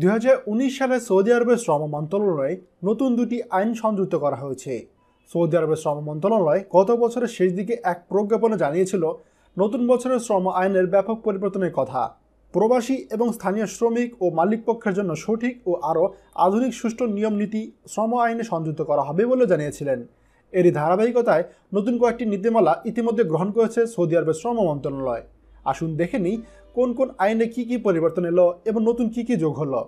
2019 সালে সৌদি আরবের শ্রম মন্ত্রণালয়ে নতুন দুটি আইন সংযুক্ত করা হয়েছে। সৌদি আরবের শ্রম মন্ত্রণালয় গত বছরের শেষ দিকে এক প্রজ্ঞাপনে জানিয়েছিল নতুন বছরের শ্রম আইনের ব্যাপক পরিবর্তনের কথা। প্রবাসী এবং স্থানীয় শ্রমিক ও মালিক পক্ষের জন্য সঠিক ও আরও আধুনিক সুষ্ঠু নিয়ম নীতি শ্রম আইনে সংযুক্ত করা হবে বলে জানিয়েছিলেন। এরই ধারাবাহিকতায় নতুন কয়েকটি নীতিমালা ইতিমধ্যে গ্রহণ করেছে সৌদি আরবের শ্রম মন্ত্রণালয়। আসুন দেখে নিই কোন কোন আইনে কি পরিবর্তন এলো এবং নতুন কি যোগ হলো।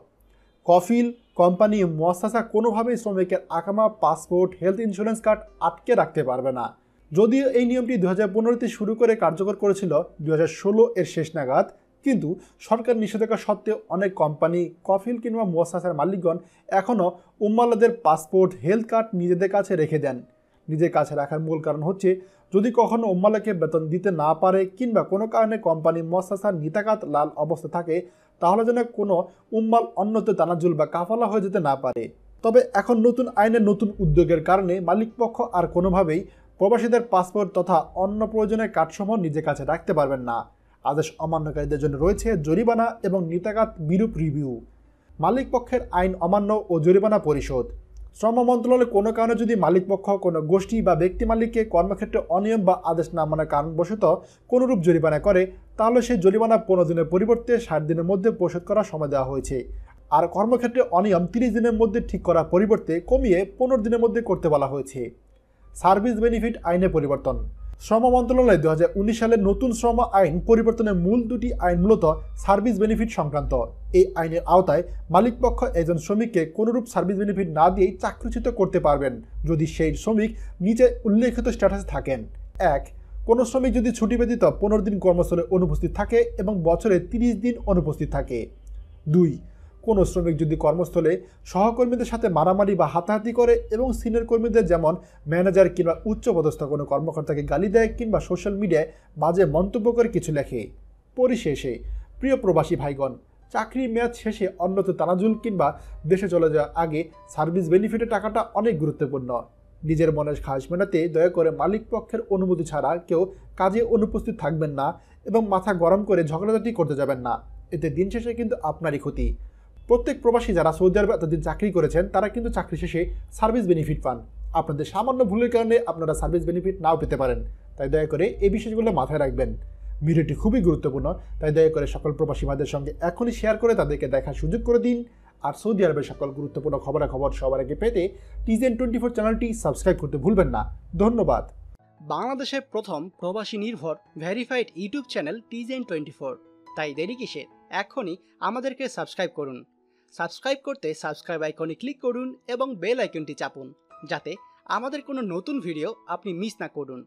কফিল, কোম্পানি, মুয়াসসাসা কোনোভাবেই শ্রমিকের আকামা, পাসপোর্ট, হেলথ ইন্স্যুরেন্স কার্ড আটকে রাখতে পারবে না। যদিও এই নিয়মটি 2015-তে শুরু করে কার্যকর করেছিল 2016 এর শেষ নাগাদ, কিন্তু সরকার নিষেধাজ্ঞা সত্ত্বেও অনেক কোম্পানি, কফিল কিংবা মুয়াসসাসার মালিকগণ এখনও উম্মাল্লাদের পাসপোর্ট, হেলথ কার্ড নিজেদের কাছে রেখে দেন। নিজের কাছে রাখার মূল কারণ হচ্ছে যদি কখনো উম্মাল্লাকে বেতন দিতে না পারে কিংবা কোনো কারণে কোম্পানি মুয়াসসাসার নিতাকাত লাল অবস্থা থাকে, তাহলে যেন কোনো উম্মাল অন্যত্র তানাজুল বা কাফালা হয়ে যেতে না পারে। তবে এখন নতুন আইনের নতুন উদ্যোগের কারণে মালিকপক্ষ আর কোনোভাবেই প্রবাসীদের পাসপোর্ট তথা অন্য প্রয়োজনের কার্ডসমূহ নিজের কাছে রাখতে পারবেন না। আদেশ অমান্যকারীদের জন্য রয়েছে জরিমানা এবং নিতাকাত বিরূপ রিভিউ। মালিকপক্ষের আইন অমান্য ও জরিমানা পরিশোধ। শ্রম মন্ত্রণালয়ের কোনো কারণে যদি মালিকপক্ষ কোনো গোষ্ঠী বা ব্যক্তি মালিককে কর্মক্ষেত্রে অনিয়ম বা আদেশ না মানার কারণবশত কোনোরূপ জরিমানা করে, তাহলে সেই জরিমানা 15 দিনের পরিবর্তে 60 দিনের মধ্যে পরিশোধ করার সময় দেওয়া হয়েছে। আর কর্মক্ষেত্রে অনিয়ম 30 দিনের মধ্যে ঠিক করার পরিবর্তে কমিয়ে 15 দিনের মধ্যে করতে বলা হয়েছে। সার্ভিস বেনিফিট আইনে পরিবর্তন। শ্রম মন্ত্রণালয় 2019 সালের নতুন শ্রম আইন পরিবর্তনের মূল দুটি আইন মূলত সার্ভিস বেনিফিট সংক্রান্ত। এই আইনের আওতায় মালিকপক্ষ একজন শ্রমিককে কোনোরূপ সার্ভিস বেনিফিট না দিয়েই চাকরিচ্যুত করতে পারবেন যদি সেই শ্রমিক নিচে উল্লেখিত স্ট্যাটাসে থাকেন। 1. কোনো শ্রমিক যদি ছুটি ব্যতীত 15 দিন কর্মস্থলে অনুপস্থিত থাকে এবং বছরে 30 দিন অনুপস্থিত থাকে। 2. কোনো শ্রমিক যদি কর্মস্থলে সহকর্মীদের সাথে মারামারি বা হাতাহাতি করে এবং সিনিয়র কর্মীদের যেমন ম্যানেজার কিংবা উচ্চপদস্থ কোনো কর্মকর্তাকে গালি দেয় কিংবা সোশ্যাল মিডিয়ায় বাজে মন্তব্য করে কিছু লেখে। পরিশেষে প্রিয় প্রবাসী ভাইগণ, চাকরির মেয়াদ শেষে অন্যত্র তানাজুল কিংবা দেশে চলে যাওয়ার আগে সার্ভিস বেনিফিটের টাকাটা অনেক গুরুত্বপূর্ণ। নিজের মনের খাস মেটাতে দয়া করে মালিক পক্ষের অনুমতি ছাড়া কেউ কাজে অনুপস্থিত থাকবেন না এবং মাথা গরম করে ঝগড়াঝাটি করতে যাবেন না। এতে দিন শেষে কিন্তু আপনারই ক্ষতি। প্রত্যেক প্রবাসী যারা সৌদি আরবে এতদিন চাকরি করেছেন তারা কিন্তু চাকরি শেষে সার্ভিস বেনিফিট পান। আপনাদের সামান্য ভুলের কারণে আপনারা সার্ভিস বেনিফিট নাও পেতে পারেন, তাই দয়া করে এই বিষয়গুলো মাথায় রাখবেন। ভিডিওটি খুবই গুরুত্বপূর্ণ, তাই দয়া করে সকল প্রবাসী ভাইদের সঙ্গে এখনই শেয়ার করে তাদেরকে দেখার সুযোগ করে দিন। আর সৌদি আরবের সকল গুরুত্বপূর্ণ খবরাখবর সবার আগে পেতে TJN24 চ্যানেলটি সাবস্ক্রাইব করতে ভুলবেন না। ধন্যবাদ। বাংলাদেশের প্রথম প্রবাসী নির্ভর ভেরিফাইড ইউটিউব চ্যানেল TJN24, তাই দেরি কিসের, এখনই আমাদেরকে সাবস্ক্রাইব করুন। সাবস্ক্রাইব করতে সাবস্ক্রাইব আইকনে ক্লিক করুন এবং বেল আইকনটি চাপুন, যাতে আমাদের কোনো নতুন ভিডিও আপনি মিস না করুন।